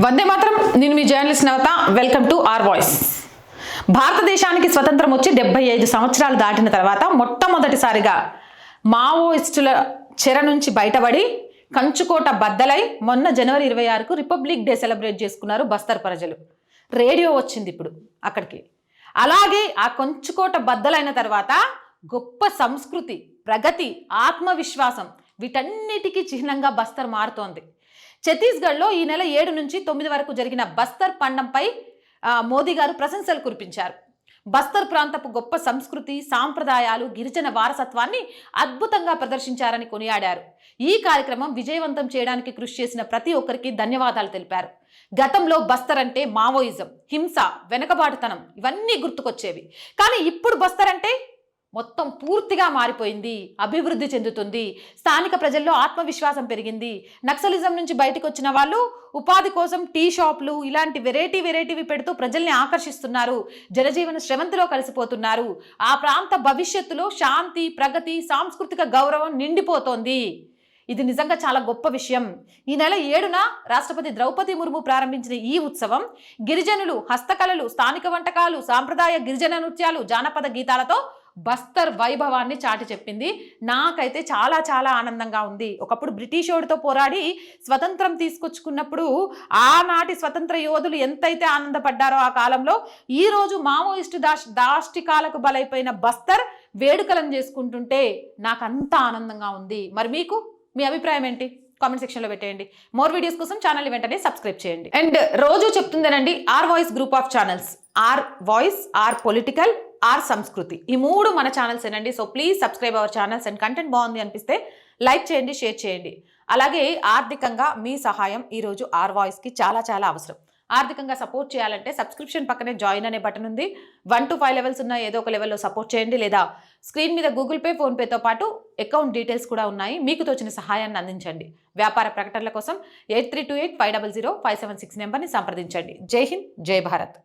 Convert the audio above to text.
వందే మాత్రం. నేను మీ journalist Navata. Welcome to R voice. భారతదేశానికి స్వతంత్రం వచ్చి 75 సంవత్సరాలు దాటిన తర్వాత మొట్టమొదటిసారిగా మావోయిస్టుల చెర నుంచి బయటపడి కంచుకోట బద్దలై మొన్న జనవరి 26కు రిపబ్లిక్ డే సెలబ్రేట్ చేసుకున్నారు బస్తర్ ప్రజలు. రేడియో వచ్చింది ఇప్పుడు అక్కడికి. అలాగే ఆ కంచుకోట బద్దలైన తర్వాత గొప్ప సంస్కృతి, ప్రగతి, ఆత్మవిశ్వాసం వీటన్నిటికీ చిహ్నంగా బస్తర్ మారుతోంది. ఛత్తీస్గఢ్లో ఈ నెల 7 నుంచి 9 వరకు జరిగిన బస్తర్ పండంపై మోదీ గారు ప్రశంసలు కురిపించారు. బస్తర్ ప్రాంతపు గొప్ప సంస్కృతి, సాంప్రదాయాలు, గిరిజన వారసత్వాన్ని అద్భుతంగా ప్రదర్శించారని కొనియాడారు. ఈ కార్యక్రమం విజయవంతం చేయడానికి కృషి చేసిన ప్రతి ఒక్కరికి ధన్యవాదాలు తెలిపారు. గతంలో బస్తర్ అంటే మావోయిజం, హింస, వెనకబాటుతనం ఇవన్నీ గుర్తుకొచ్చేవి. కానీ ఇప్పుడు బస్తర్ అంటే మొత్తం పూర్తిగా మారిపోయింది, అభివృద్ధి చెందుతుంది. స్థానిక ప్రజల్లో ఆత్మవిశ్వాసం పెరిగింది. నక్సలిజం నుంచి బయటకు వచ్చిన వాళ్ళు ఉపాధి కోసం టీ షాపులు ఇలాంటి వెరైటీవి పెడుతూ ప్రజల్ని ఆకర్షిస్తున్నారు. జనజీవన శ్రవంతిలో కలిసిపోతున్నారు. ఆ ప్రాంత భవిష్యత్తులో శాంతి, ప్రగతి, సాంస్కృతిక గౌరవం నిండిపోతోంది. ఇది నిజంగా చాలా గొప్ప విషయం. ఈ నెల 7న రాష్ట్రపతి ద్రౌపది ముర్ము ప్రారంభించిన ఈ ఉత్సవం గిరిజనులు, హస్తకళలు, స్థానిక వంటకాలు, సాంప్రదాయ గిరిజన నృత్యాలు, జానపద గీతాలతో బస్తర్ వైభవాన్ని చాటి చెప్పింది. నాకైతే చాలా చాలా ఆనందంగా ఉంది. ఒకప్పుడు బ్రిటిష్ వాడితో పోరాడి స్వతంత్రం తీసుకొచ్చుకున్నప్పుడు ఆనాటి స్వతంత్ర యోధులు ఎంతైతే ఆనందపడ్డారో ఆ కాలంలో, ఈరోజు మావోయిస్టు దాష్టికాలకు బలైపోయిన బస్తర్ వేడుకలను చేసుకుంటుంటే నాకు అంత ఆనందంగా ఉంది. మరి మీకు మీ అభిప్రాయం ఏంటి? కామెంట్ సెక్షన్లో పెట్టేయండి. మోర్ వీడియోస్ కోసం ఛానల్ని వెంటనే సబ్స్క్రైబ్ చేయండి. అండ్ రోజు చెప్తుందేనండి, R voice group of channels. R voice, R political, R Sanskriti, ఈ 3 మన ఛానల్స్ ఏనండి. So please subscribe our channels. And content బాగుంది అనిపిస్తే లైక్ చేయండి, షేర్ చేయండి. అలాగే ఆర్థికంగా మీ సహాయం ఈరోజు ఆర్ వాయిస్కి చాలా చాలా అవసరం. ఆర్థికంగా సపోర్ట్ చేయాలంటే సబ్స్క్రిప్షన్ పక్కనే జాయిన్ అనే బటన్ ఉంది. 1 to 5 లెవెల్స్ ఉన్న ఏదో ఒక లెవెల్లో సపోర్ట్ చేయండి. లేదా స్క్రీన్ మీద గూగుల్ పే, ఫోన్పేతో పాటు అకౌంట్ డీటెయిల్స్ కూడా ఉన్నాయి. మీకు తోచిన సహాయాన్ని అందించండి. వ్యాపార ప్రకటనల కోసం 8328500576 నెంబర్ని సంప్రదించండి. జై హింద్, జై భారత్.